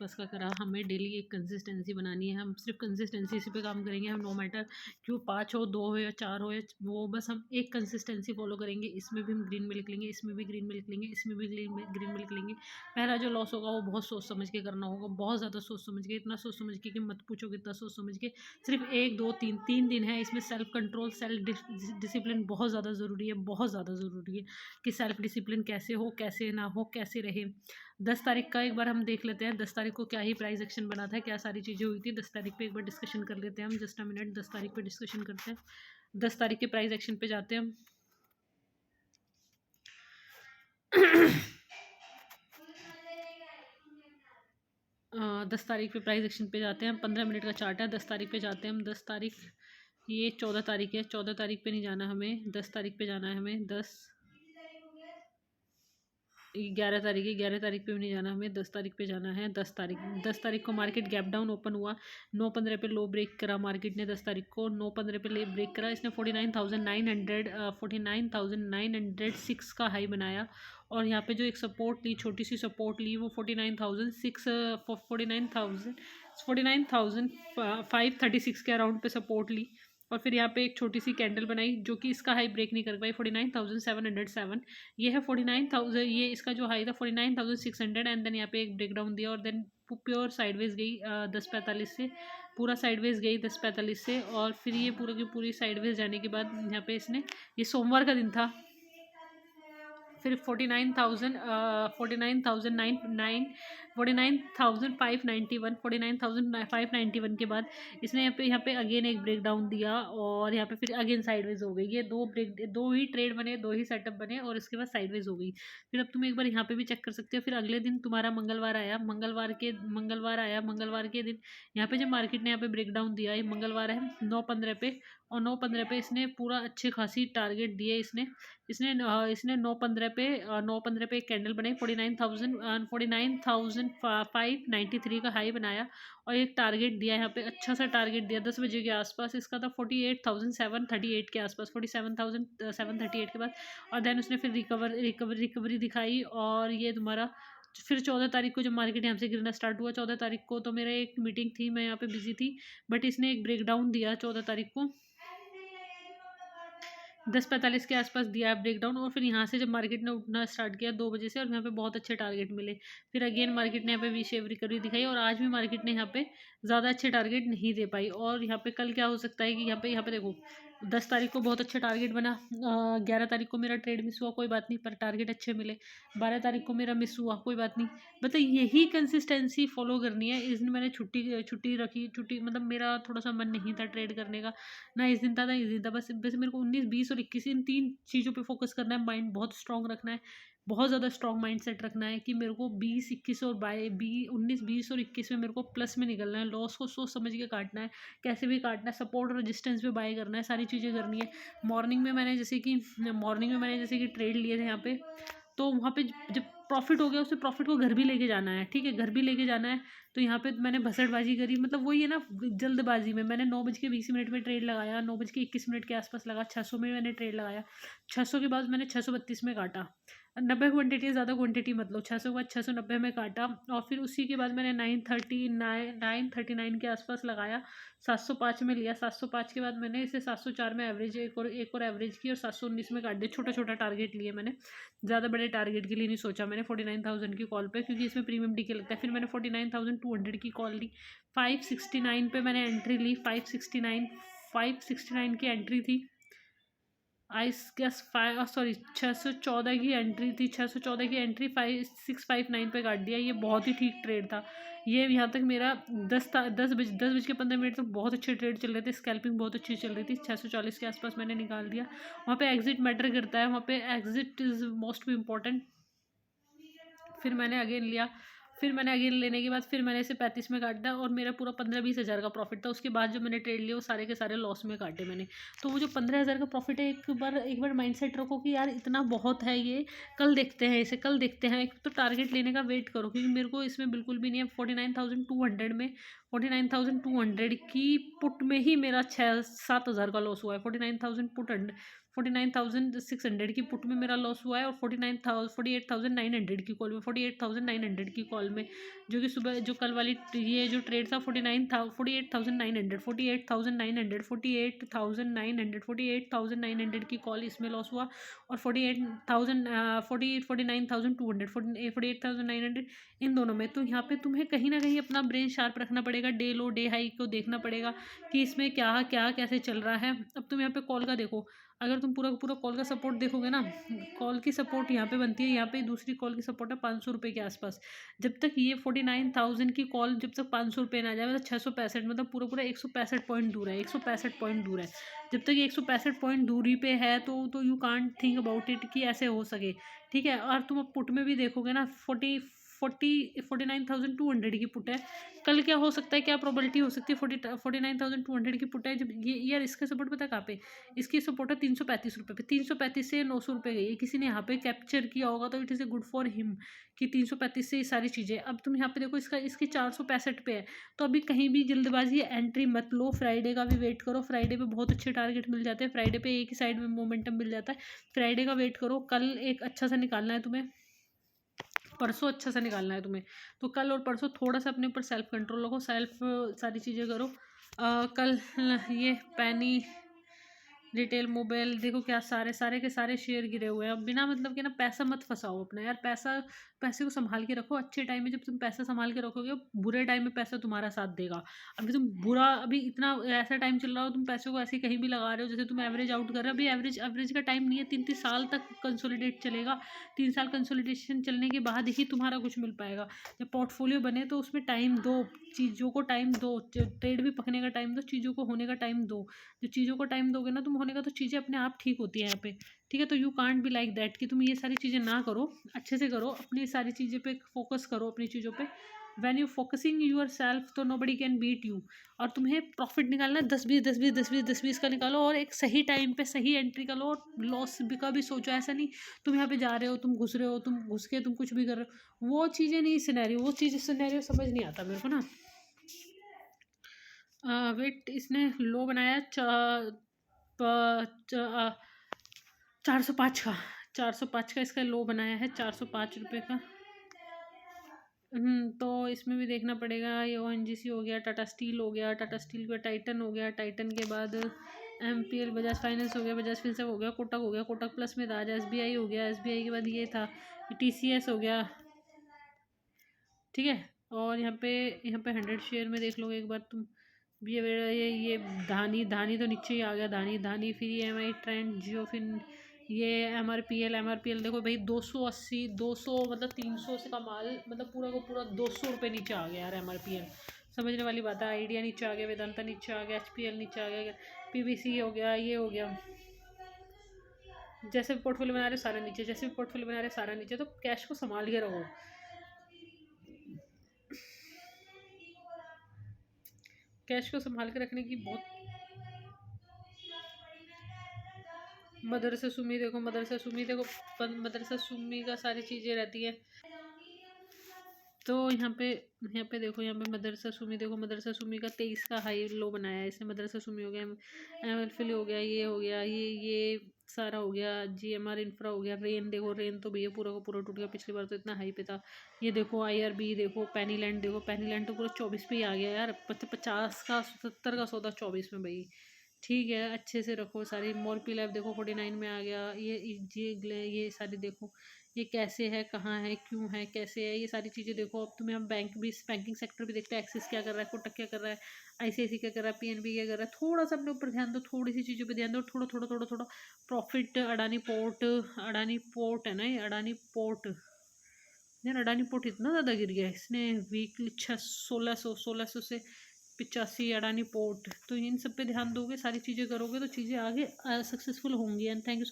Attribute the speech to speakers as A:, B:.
A: आसपास का करा। हमें डेली एक कंसिस्टेंसी बनानी है, हम सिर्फ कंसिस्टेंसी इसी पे काम करेंगे। हम नो मैटर कि वो 5 हो, 2 हो या 4 हो, या वो बस हम एक कंसिस्टेंसी फॉलो करेंगे। इसमें भी हम ग्रीन में लिख लेंगे, इसमें भी ग्रीन में लिख लेंगे, इसमें भी ग्रीन में लिख लेंगे। पहला जो लॉस होगा वो बहुत सोच समझ के करना होगा, बहुत ज़्यादा सोच समझ के, इतना सोच समझ के कि मत पूछो कितना सोच समझ के। सिर्फ 1 2 3 दिन है, इसमें सेल्फ कंट्रोल, सेल्फ डिसिप्लिन बहुत ज़्यादा ज़रूरी है, बहुत ज़्यादा ज़रूरी है कि सेल्फ डिसिप्लिन कैसे हो, कैसे ना हो, कैसे रहे। 10 तारीख का एक बार हम देख लेते हैं, 10 तारीख को क्या ही प्राइस एक्शन बना था, क्या सारी चीज़ें हुई थी। 10 तारीख पे एक बार डिस्कशन कर लेते हैं हम, जस्ट अ मिनट। 10 तारीख पे डिस्कशन करते हैं, 10 तारीख के प्राइस एक्शन पे जाते हैं हम। 10 तारीख पे प्राइस एक्शन पे जाते हैं हम। 15 मिनट का चार्ट है, 10 तारीख पे जाते हैं हम। 10 तारीख, ये 14 तारीख है, 14 तारीख पे नहीं जाना हमें, 10 तारीख पे जाना है हमें। 11 तारीख है, 11 तारीख पे भी नहीं जाना हमें, 10 तारीख पे जाना है। 10 तारीख को मार्केट गैप डाउन ओपन हुआ, 9:15 पे लो ब्रेक करा मार्केट ने। 10 तारीख को 9:15 पे ले ब्रेक करा, इसने 49,906 का हाई बनाया। और यहाँ पे जो एक सपोर्ट ली, छोटी सी सपोर्ट ली, वो 49,536 के अराउंड पे सपोर्ट ली। और फिर यहाँ पे एक छोटी सी कैंडल बनाई जो कि इसका हाई ब्रेक नहीं कर पाई, 49,707। ये है 49,000, ये इसका जो हाई था 49,600। एंड देन यहाँ पे एक ब्रेकडाउन दिया और देन प्योर साइडवेज गई 10:45 से, पूरा साइडवेज गई 10:45 से। और फिर ये पूरे की पूरी साइडवेज जाने के बाद यहाँ पे इसने, ये सोमवार का दिन था, फिर 49,591 के बाद इसने यहाँ पे अगेन एक ब्रेक डाउन दिया। और यहाँ पे फिर अगेन साइडवेज हो गई। ये दो ही ट्रेड बने, दो ही सेटअप बने और इसके बाद साइडवेज हो गई। फिर अब तुम एक बार यहाँ पे भी चेक कर सकते हो। फिर अगले दिन तुम्हारा मंगलवार आया, मंगलवार के दिन यहाँ पे जब मार्केट ने यहाँ पे ब्रेक डाउन दिया, ये मंगलवार है 9:15 पे, और 9:15 पे इसने पूरा अच्छे खासी टारगेट दिए। इसने इसने 9:15 पे एक कैंडल बनाई, 49,593 का हाई बनाया और एक टारगेट दिया यहाँ पे, अच्छा सा टारगेट दिया 10 बजे के आसपास। इसका था 48,738 के आसपास, 47,738 के बाद। और देन उसने फिर रिकवरी दिखाई। और ये तुम्हारा फिर 14 तारीख को जब मार्केट यहाँ से गिरना स्टार्ट हुआ, 14 तारीख को तो मेरा एक मीटिंग थी, मैं यहाँ पे बिजी थी, बट इसने एक ब्रेकडाउन दिया 14 तारीख को 10:45 के आसपास दिया है ब्रेकडाउन। और फिर यहाँ से जब मार्केट ने उठना स्टार्ट किया 2 बजे से, और यहाँ पे बहुत अच्छे टारगेट मिले। फिर अगेन मार्केट ने यहाँ पे वी शेप रिकवरी दिखाई, और आज भी मार्केट ने यहाँ पे ज़्यादा अच्छे टारगेट नहीं दे पाई। और यहाँ पे कल क्या हो सकता है कि यहाँ पे देखो 10 तारीख को बहुत अच्छा टारगेट बना, 11 तारीख को मेरा ट्रेड मिस हुआ, कोई बात नहीं, पर टारगेट अच्छे मिले। 12 तारीख को मेरा मिस हुआ, कोई बात नहीं। मतलब यही कंसिस्टेंसी फॉलो करनी है। इस दिन मैंने छुट्टी रखी, मतलब मेरा थोड़ा सा मन नहीं था ट्रेड करने का, ना इस दिन था ना इस दिन था। बस मेरे को 19 20 और 21 इन 3 चीज़ों पे फोकस करना है। माइंड बहुत स्ट्रांग रखना है, बहुत ज़्यादा स्ट्रांग माइंड सेट रखना है कि मेरे को 20 21 और 19 20 और 21 में मेरे को प्लस में निकलना है। लॉस को सोच समझ के काटना है, कैसे भी काटना है, सपोर्ट और रेजिस्टेंस पे बाय करना है, सारी चीज़ें करनी है। मॉर्निंग में मैंने जैसे कि ट्रेड लिए थे यहाँ पे, तो वहाँ पे जब प्रॉफिट हो गया, उसे प्रॉफिट को घर भी लेके जाना है, ठीक है, घर भी लेके जाना है। तो यहाँ पे मैंने भसड़बाजी करी, मतलब वही है ना, जल्दबाजी में। मैंने 9:20 में ट्रेड लगाया, 9:21 के आसपास लगा, 600 में मैंने ट्रेड लगाया। 600 के बाद मैंने 632 में काटा, 90 क्वान्टिटी, ज़्यादा क्वान्टिटी मतलब 600 के बाद 690 में काटा। और फिर उसी के बाद मैंने 939 के आसपास लगाया, 705 में लिया। 705 के बाद मैंने इसे 704 में एवरेज, एक और एवरेज की, और 719 में काट दिया। छोटा छोटा टारगेट लिए मैंने, ज़्यादा बड़े टारगेट के लिए नहीं सोचा मैंने 49,000 की कॉल पे, क्योंकि इसमें प्रीमियम डीके लगता है। फिर मैंने 49,200 की कॉल ली, 569 पे मैंने एंट्री ली, 569 की एंट्री थी। आई गेस 614 की एंट्री थी, 614 की एंट्री 5659 पे काट दिया। ये बहुत ही ठीक ट्रेड था। ये यहाँ तक मेरा 10 बज के 15 मिनट तक बहुत अच्छे ट्रेड चल रहे थे, स्कैल्पिंग बहुत अच्छी चल रही थी। 640 के आसपास मैंने निकाल दिया। वहाँ पे एग्जिट मैटर करता है, वहाँ पे एग्जिट इज़ मोस्ट इम्पॉर्टेंट। फिर मैंने अगेन लिया, फिर मैंने अगेन लेने के बाद फिर मैंने इसे 35 में काटा, और मेरा पूरा 15-20 हज़ार का प्रॉफिट था। उसके बाद जो मैंने ट्रेड लिए वो सारे के सारे लॉस में काटे मैंने। तो वो जो 15,000 का प्रॉफिट है, एक बार माइंडसेट रखो कि यार इतना बहुत है, ये कल देखते हैं, इसे कल देखते हैं। एक तो टारगेट लेने का वेट करो, क्योंकि मेरे को इसमें बिल्कुल भी नहीं है। 49,200 की पुट में ही मेरा 6-7 हज़ार का लॉस हुआ है। 49,000 49,600 की पुट में मेरा लॉस हुआ है, और 48,900 की कॉल में, 48,900 की कॉल में, जो कि सुबह जो कल वाली ये जो ट्रेड था 48,900 48,900 की कॉल इसमें लॉस हुआ, और 49,200 48,900 इन दोनों में। तो यहाँ पे तुम्हें कहीं ना कहीं अपना ब्रेन शार्प रखना पड़ेगा, डे लो डे हाई को देखना पड़ेगा कि इसमें क्या क्या कैसे चल रहा है। अब तुम यहाँ पे कॉल का देखो, अगर तुम पूरा पूरा कॉल का सपोर्ट देखोगे ना, कॉल की सपोर्ट यहाँ पे बनती है, यहाँ पे दूसरी कॉल की सपोर्ट है 500 रुपये के आसपास। जब तक ये 49,000 की कॉल जब तक 500 रुपये ना आ जाए, मतलब 665, मतलब पूरा पूरा 165 पॉइंट दूर है, 165 पॉइंट दूर है। जब तक ये 165 पॉइंट दूरी पे है तो you can't think about it कि ऐसे हो सके, ठीक है। और तुम अब पुट में भी देखोगे ना, 49,200 की पुट है। कल क्या हो सकता है, क्या प्रोबेबिलिटी हो सकती है, 49,200 की पुट है जब ये, यार इसका सपोर्ट पता है कहाँ पे, इसकी सपोर्ट है 335 रुपये पे, 335 से 900 रुपये गई है। किसी ने यहाँ पे कैप्चर किया होगा तो it is a good for him कि 335 से ये सारी चीज़ें। अब तुम यहाँ पे देखो, इसकी 465 पे है, तो अभी कहीं भी जल्दबाजी एंट्री मत लो, फ्राइडे का भी वेट करो। फ्राइडे पे बहुत अच्छे टारगेट मिल जाते हैं, फ्राइडे पे एक ही साइड में मोमेंटम मिल जाता है। फ्राइडे का वेट करो, कल एक अच्छा सा निकालना है तुम्हें, परसों अच्छा सा निकालना है तुम्हें। तो कल और परसों थोड़ा सा अपने ऊपर सेल्फ कंट्रोल रखो, सेल्फ सारी चीज़ें करो। कल ये पैनी रिटेल मोबाइल देखो, क्या सारे सारे के सारे शेयर गिरे हुए हैं। अब बिना मतलब के ना पैसा मत फंसाओ अपना यार, पैसे को संभाल के रखो। अच्छे टाइम में जब तुम पैसा संभाल के रखोगे, बुरे टाइम में पैसा तुम्हारा साथ देगा। अभी इतना ऐसा टाइम चल रहा हो, तुम पैसों को ऐसे ही कहीं भी लगा रहे हो, जैसे तुम एवरेज आउट कर रहे हो। अभी एवरेज का टाइम नहीं है, 3 साल तक कंसोलिडेट चलेगा। 3 साल कंसोलिडेशन चलने के बाद ही तुम्हारा कुछ मिल पाएगा। जब पोर्टफोलियो बने तो उसमें टाइम दो, चीज़ों को टाइम दो, ट्रेड भी पकने का टाइम दो, चीज़ों को होने का टाइम दो। जो चीज़ों को टाइम दोगे ना तुम होने का, तो चीज़ें अपने आप ठीक होती हैं यहाँ पे, ठीक है। तो you can't be like that कि तुम ये सारी चीज़ें ना करो, अच्छे से करो, अपनी सारी चीज़ें पे फोकस करो, अपनी चीज़ों पे। When you focusing yourself तो nobody can beat you. और तुम्हें प्रॉफिट निकालना है 10-20 10-20 10-20 10-20 का निकालो, और एक सही टाइम पे सही एंट्री का लो, और लॉस का भी सोचो। ऐसा नहीं तुम यहाँ पे जा रहे हो, तुम घुस रहे हो, तुम घुस के तुम कुछ भी कर रहे हो, वो चीज़ें नहीं, सिनेरियो वो चीज़ सिनेरियो समझ नहीं आता मेरे को ना। वेट इसने लो बनाया 405 का, 405 का इसका लो बनाया है, 405 रुपये का। तो इसमें भी देखना पड़ेगा, ये ONGC हो गया, टाटा स्टील हो गया, टाटा स्टील के टाइटन हो गया, टाइटन के बाद MPL बजाज फाइनेंस हो गया, बजाज फिनसर्व हो गया, कोटक हो गया, कोटक प्लस में था, आज SBI हो गया, SBI के बाद ये था TCS हो गया, ठीक है। और यहाँ पे 100 शेयर में देख लोगे एक बार तुम, ये धानी तो नीचे ही आ गया, धानी फिर ये MI ट्रेंड जियो, फिर ये MRPL देखो भाई, 280 200 मतलब 300 से का माल, मतलब पूरा को पूरा 200 रुपये नीचे आ गया यार MRPL। समझने वाली बात है। आइडिया नीचे आ गया, वेदांता नीचे आ गया, HPL नीचे आ गया, PVC हो गया, ये हो गया। जैसे भी पोर्टफोलियो बना रहे सारा नीचे, जैसे भी पोर्टफोलियो बना रहे सारा नीचे। तो कैश को संभाल के रहो, कैश को संभाल के रखने की बहुत। मदरसा सुमी का सारी चीज़ें रहती है। तो यहाँ पे देखो, यहाँ पे मदरसा सुमी देखो, मदरसा सुमी का 23 का हाई लो बनाया है इसने। मदरसा सुमी हो गया, MLFL हो गया, ये हो गया, ये सारा हो गया, GMR इंफ्रा हो गया। रेन देखो, रेन तो भैया पूरा का पूरा टूट गया, पिछली बार तो इतना हाई पे था। ये देखो IRB देखो, पेनीलैंड देखो, पेनीलैंड तो पूरा 24 पे ही आ गया यार, 50 का 70 का सौदा 24 में भाई, ठीक है। अच्छे से रखो सारी। मोरपी लैब देखो 49 में आ गया। ये सारी देखो, ये कैसे है, कहाँ है, क्यों है, कैसे है, ये सारी चीज़ें देखो। अब तुम्हें हम बैंकिंग सेक्टर भी देखते हैं, एक्सिस क्या कर रहा है, कोटक क्या कर रहा है, ICICI क्या कर रहा है, PNB क्या कर रहा है। थोड़ा सा अपने ऊपर ध्यान दो, थोड़ी सी चीज़ों पर ध्यान दो, थोड़ा थोड़ा थोड़ा थोड़ा प्रॉफिट। अडानी पोर्ट है ना, ये अडानी पोर्ट यार, अडानी पोर्ट इतना ज़्यादा गिर गया इसने वीकली 1600 से 85। अडानी पोर्ट, तो इन सब पे ध्यान दोगे, सारी चीज़ें करोगे तो चीज़ें आगे सक्सेसफुल होंगी। And thank you.